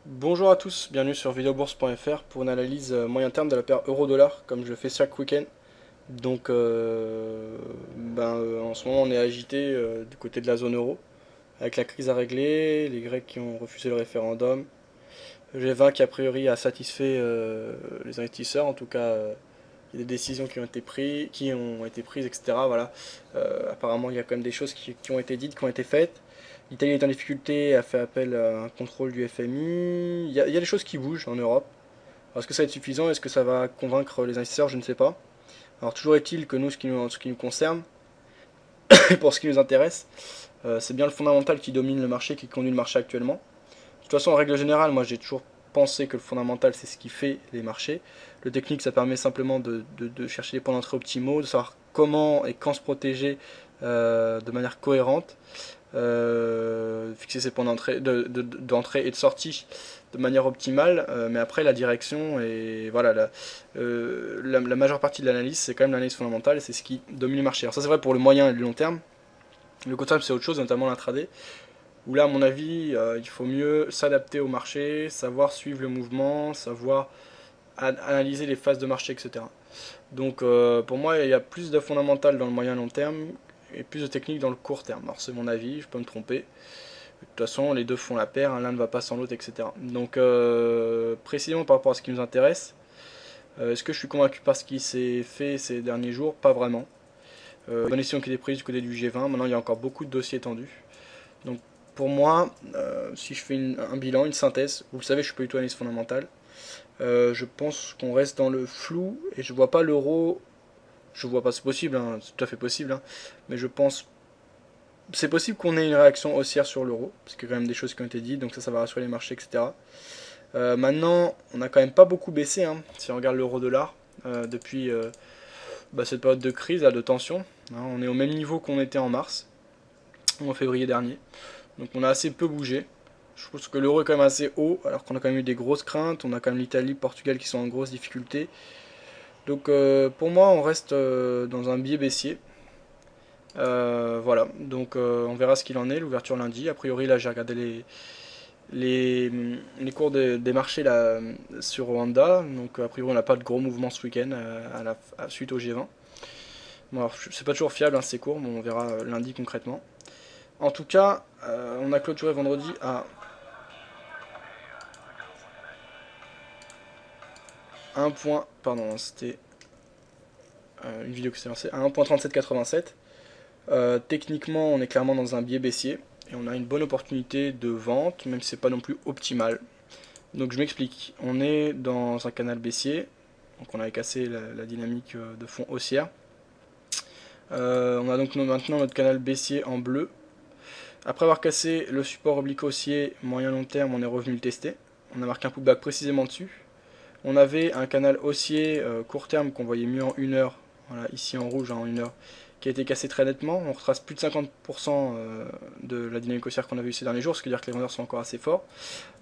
Bonjour à tous, bienvenue sur videobourse.fr pour une analyse moyen terme de la paire euro-dollar comme je fais chaque week-end. En ce moment on est agité du côté de la zone euro avec la crise à régler, les Grecs qui ont refusé le référendum, le G20 qui a priori a satisfait les investisseurs, en tout cas il y a des décisions qui ont été prises, etc. Voilà. Apparemment il y a quand même des choses qui ont été dites, qui ont été faites. L'Italie est en difficulté, a fait appel à un contrôle du FMI. Il y a des choses qui bougent en Europe. Alors, est-ce que ça va être suffisant? Est-ce que ça va convaincre les investisseurs? Je ne sais pas. Alors toujours est-il que nous, ce qui nous concerne, et pour ce qui nous intéresse, c'est bien le fondamental qui domine le marché, qui conduit le marché actuellement. De toute façon, en règle générale, moi j'ai toujours pensé que le fondamental c'est ce qui fait les marchés. Le technique ça permet simplement de chercher les points d'entrée optimaux, de savoir comment et quand se protéger de manière cohérente. Fixer ses points d'entrée et de sortie de manière optimale, mais après la direction et voilà la majeure partie de l'analyse c'est quand même l'analyse fondamentale, c'est ce qui domine le marché. Alors ça c'est vrai pour le moyen et le long terme. Le court terme c'est autre chose, notamment l'intraday, où là à mon avis il faut mieux s'adapter au marché, savoir suivre le mouvement, savoir analyser les phases de marché, etc. Donc pour moi il y a plus de fondamental dans le moyen et long terme et plus de technique dans le court terme. Alors c'est mon avis, je peux me tromper. De toute façon, les deux font la paire, hein, l'un ne va pas sans l'autre, etc. Donc, précisément par rapport à ce qui nous intéresse, est-ce que je suis convaincu par ce qui s'est fait ces derniers jours? Pas vraiment. Bonne décision qui était prise du côté du G20, maintenant il y a encore beaucoup de dossiers tendus. Donc, pour moi, si je fais un bilan, une synthèse, vous le savez, je suis pas du tout analyste fondamentale. Je pense qu'on reste dans le flou et je vois pas l'euro. Je vois pas, c'est possible, hein, c'est tout à fait possible, hein, mais je pense c'est possible qu'on ait une réaction haussière sur l'euro, parce qu'il y a quand même des choses qui ont été dites, donc ça va rassurer les marchés, etc. Maintenant, on n'a quand même pas beaucoup baissé, hein, si on regarde l'euro-dollar, depuis cette période de crise, de tension. Hein, on est au même niveau qu'on était en mars, ou en février dernier. Donc on a assez peu bougé. Je trouve que l'euro est quand même assez haut, alors qu'on a quand même eu des grosses craintes. On a quand même l'Italie, le Portugal qui sont en grosse difficulté. Donc pour moi, on reste dans un biais baissier. Voilà, donc on verra ce qu'il en est, l'ouverture lundi. A priori, là, j'ai regardé les cours des marchés là, sur Rwanda. Donc, a priori, on n'a pas de gros mouvements ce week-end suite au G20. Bon, alors, c'est pas toujours fiable, hein, ces cours, mais on verra lundi concrètement. En tout cas, on a clôturé vendredi à un point. Pardon, c'était une vidéo qui s'est lancée à 1.3787. Techniquement, on est clairement dans un biais baissier et on a une bonne opportunité de vente, même si c'est pas non plus optimal. Donc je m'explique, on est dans un canal baissier, donc on avait cassé la dynamique de fond haussière. On a donc maintenant notre canal baissier en bleu. Après avoir cassé le support oblique haussier moyen long terme, on est revenu le tester. On a marqué un pullback précisément dessus. On avait un canal haussier court terme qu'on voyait mieux en 1 heure, voilà, ici en rouge en 1 heure, qui a été cassé très nettement. On retrace plus de 50% de la dynamique haussière qu'on avait eu ces derniers jours, ce qui veut dire que les vendeurs sont encore assez forts.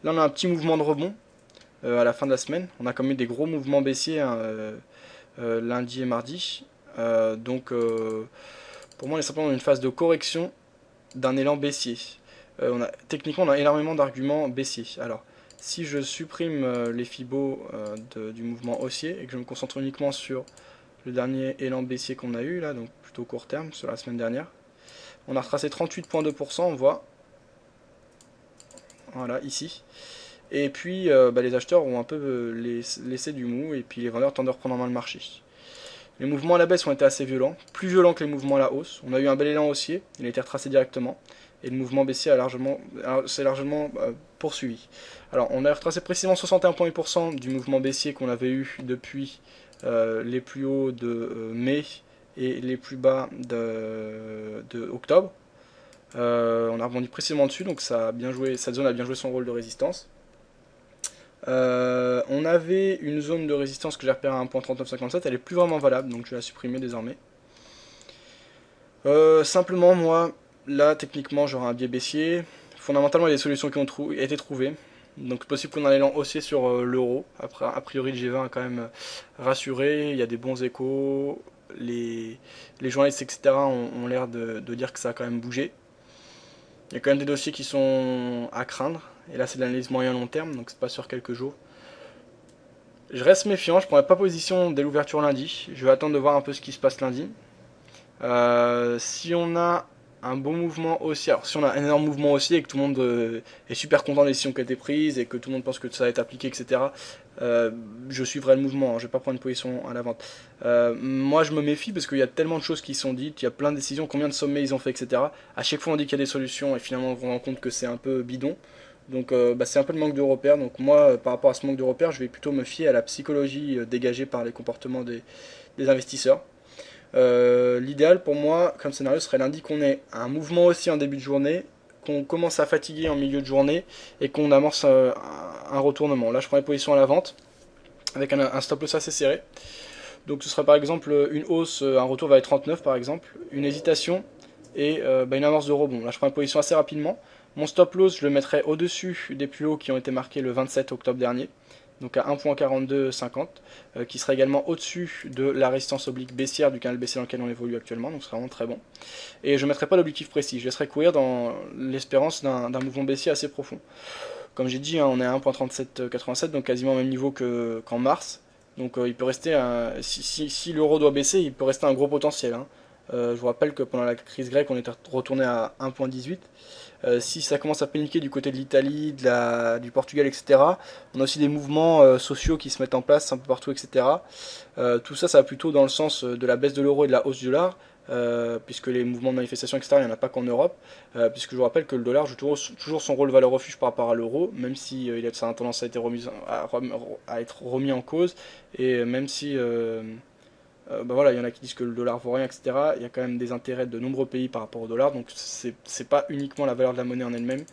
Là on a un petit mouvement de rebond à la fin de la semaine. On a quand même eu des gros mouvements baissiers, hein, lundi et mardi. Pour moi on est simplement dans une phase de correction d'un élan baissier. Techniquement on a énormément d'arguments baissiers. Alors si je supprime les fibos du mouvement haussier et que je me concentre uniquement sur le dernier élan baissier qu'on a eu là, donc plutôt court terme, sur la semaine dernière, on a retracé 38,2%, on voit, voilà, ici. Et puis les acheteurs ont un peu laissé du mou et puis les vendeurs tentent de reprendre en main le marché. Les mouvements à la baisse ont été assez violents, plus violents que les mouvements à la hausse. On a eu un bel élan haussier, il a été retracé directement, et le mouvement baissier s'est largement poursuivi. Alors on a retracé précisément 61,8% du mouvement baissier qu'on avait eu depuis les plus hauts de mai et les plus bas de octobre. On a rebondi précisément dessus, donc ça a bien joué, cette zone a bien joué son rôle de résistance. On avait une zone de résistance que j'ai repérée à 1.3957, elle est plus vraiment valable, donc je vais la supprimer désormais. Simplement, moi, là, techniquement, j'aurai un biais baissier. Fondamentalement, il y a des solutions qui ont été trouvées. Donc, possible qu'on ait un élan haussier sur l'euro. Après, a priori, le G20 a quand même rassuré. Il y a des bons échos. Les journalistes, etc., ont l'air de dire que ça a quand même bougé. Il y a quand même des dossiers qui sont à craindre. Et là c'est de l'analyse moyen long terme, donc c'est pas sur quelques jours. Je reste méfiant, je prendrai pas position dès l'ouverture lundi. Je vais attendre de voir un peu ce qui se passe lundi. Si on a un bon mouvement haussier, alors si on a un énorme mouvement haussier et que tout le monde est super content des décisions qui ont été prises et que tout le monde pense que ça va être appliqué, etc., je suivrai le mouvement, hein, je vais pas prendre une position à la vente. Moi je me méfie parce qu'il y a tellement de choses qui sont dites, il y a plein de décisions, combien de sommets ils ont fait, etc. À chaque fois on dit qu'il y a des solutions et finalement on se rend compte que c'est un peu bidon. Donc c'est un peu le manque de repères. Donc moi par rapport à ce manque de repères, je vais plutôt me fier à la psychologie dégagée par les comportements des investisseurs. L'idéal pour moi, comme scénario, serait lundi qu'on ait un mouvement aussi en début de journée, qu'on commence à fatiguer en milieu de journée et qu'on amorce un retournement. Là, je prends les positions à la vente avec un stop loss assez serré. Donc, ce serait par exemple une hausse, un retour vers les 39 par exemple, une hésitation et une amorce de rebond. Là, je prends les positions assez rapidement. Mon stop loss, je le mettrai au-dessus des plus hauts qui ont été marqués le 27 octobre dernier, donc à 1.4250, qui sera également au-dessus de la résistance oblique baissière du canal baissier dans lequel on évolue actuellement, donc ce sera vraiment très bon. Et je ne mettrai pas d'objectif précis, je laisserai courir dans l'espérance d'un mouvement baissier assez profond. Comme j'ai dit, hein, on est à 1.3787, donc quasiment au même niveau qu'en mars. Donc il peut rester, si l'euro doit baisser, il peut rester un gros potentiel, hein. Je vous rappelle que pendant la crise grecque, on était retourné à 1.18. Si ça commence à paniquer du côté de l'Italie, du Portugal, etc., on a aussi des mouvements sociaux qui se mettent en place un peu partout, etc. Tout ça, ça va plutôt dans le sens de la baisse de l'euro et de la hausse du dollar, puisque les mouvements de manifestation, etc., il n'y en a pas qu'en Europe, puisque je vous rappelle que le dollar joue toujours son rôle valeur refuge par rapport à l'euro, même si ça a tendance à être remis en cause, et même si voilà, il y en a qui disent que le dollar vaut rien, etc. Il y a quand même des intérêts de nombreux pays par rapport au dollar, donc c'est pas uniquement la valeur de la monnaie en elle-même.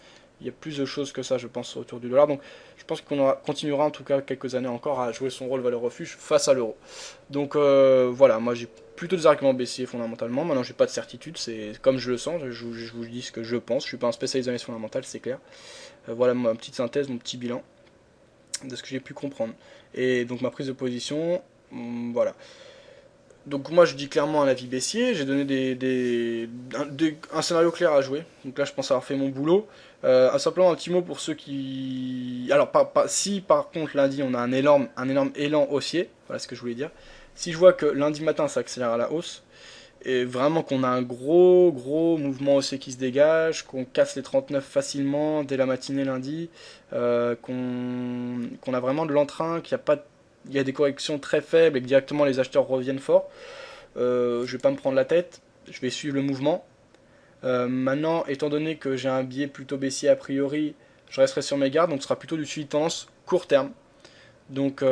Il y a plus de choses que ça, je pense, autour du dollar. Donc, je pense qu'on continuera en tout cas quelques années encore à jouer son rôle valeur refuge face à l'euro. Donc, voilà, moi j'ai plutôt des arguments baissiers fondamentalement. Maintenant, j'ai pas de certitude, c'est comme je le sens. Je vous dis ce que je pense. Je suis pas un spécialiste d'analyse fondamentale, c'est clair. Voilà ma petite synthèse, mon petit bilan de ce que j'ai pu comprendre. Et donc, ma prise de position, voilà. Donc moi je dis clairement un avis baissier, j'ai donné un scénario clair à jouer, donc là je pense avoir fait mon boulot. Simplement un petit mot pour ceux qui... Alors si par contre lundi on a un énorme élan haussier, voilà ce que je voulais dire, si je vois que lundi matin ça accélère à la hausse, et vraiment qu'on a un gros mouvement haussier qui se dégage, qu'on casse les 39 facilement dès la matinée lundi, qu'on a vraiment de l'entrain, qu'il n'y a pas il y a des corrections très faibles et que directement les acheteurs reviennent fort, je vais pas me prendre la tête, je vais suivre le mouvement. Maintenant, étant donné que j'ai un biais plutôt baissier a priori, je resterai sur mes gardes, donc ce sera plutôt du suivi de tendance court terme. Donc,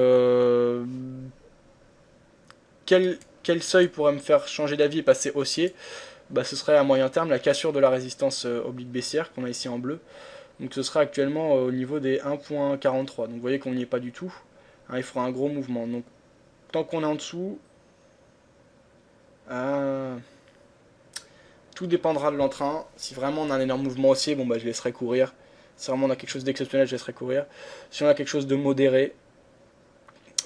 quel seuil pourrait me faire changer d'avis et passer haussier? Bah, ce serait à moyen terme la cassure de la résistance oblique baissière qu'on a ici en bleu. Donc ce serait actuellement au niveau des 1.43. Donc vous voyez qu'on n'y est pas du tout. Hein, il fera un gros mouvement. Donc tant qu'on est en dessous, tout dépendra de l'entrain. Si vraiment on a un énorme mouvement haussier, bon bah je laisserai courir. Si vraiment on a quelque chose d'exceptionnel, je laisserai courir. Si on a quelque chose de modéré,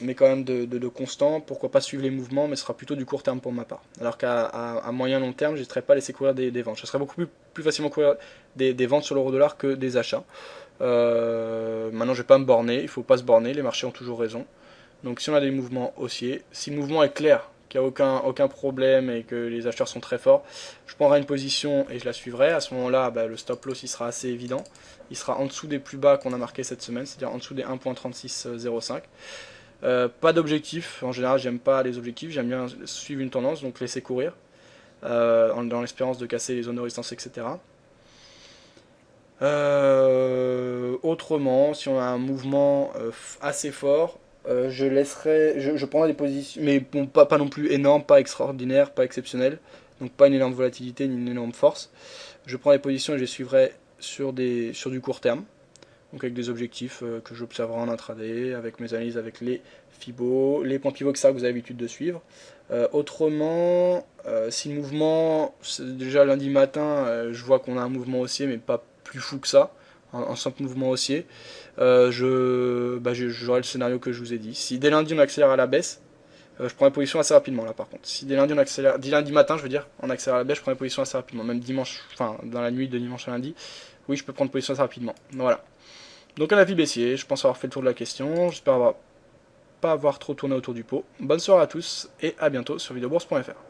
mais quand même de constant, pourquoi pas suivre les mouvements, mais ce sera plutôt du court terme pour ma part. Alors qu'à moyen long terme, je n'hésiterai pas à laisser courir des ventes. Je laisserai beaucoup plus facilement courir des ventes sur l'euro dollar que des achats. Maintenant, je vais pas me borner, il ne faut pas se borner, les marchés ont toujours raison. Donc si on a des mouvements haussiers, si le mouvement est clair, qu'il n'y a aucun problème et que les acheteurs sont très forts, je prendrai une position et je la suivrai. À ce moment-là, bah, le stop loss il sera assez évident. Il sera en dessous des plus bas qu'on a marqué cette semaine, c'est-à-dire en dessous des 1.3605. Pas d'objectif, en général j'aime pas les objectifs, j'aime bien suivre une tendance, donc laisser courir, dans l'espérance de casser les zones de résistance, etc. Autrement, si on a un mouvement assez fort, je prendrai des positions, mais bon, pas non plus énorme, pas extraordinaire, pas exceptionnel, donc pas une énorme volatilité ni une énorme force. Je prends des positions et je les suivrai sur du court terme, donc avec des objectifs que j'observerai en intraday, avec mes analyses, avec les Fibo, les points pivots, etc. que vous avez l'habitude de suivre. Autrement, si le mouvement, déjà lundi matin, je vois qu'on a un mouvement haussier, mais pas plus fou que ça, un simple mouvement haussier, j'aurai le scénario que je vous ai dit. Si dès lundi on accélère à la baisse, je prends une position assez rapidement là par contre. Si dès lundi on accélère, dès lundi matin je veux dire, on accélère à la baisse, je prends une position assez rapidement. Même dimanche, enfin dans la nuit de dimanche à lundi, oui je peux prendre position assez rapidement. Voilà. Donc un avis baissier, je pense avoir fait le tour de la question, j'espère pas avoir trop tourné autour du pot. Bonne soirée à tous et à bientôt sur videobourse.fr.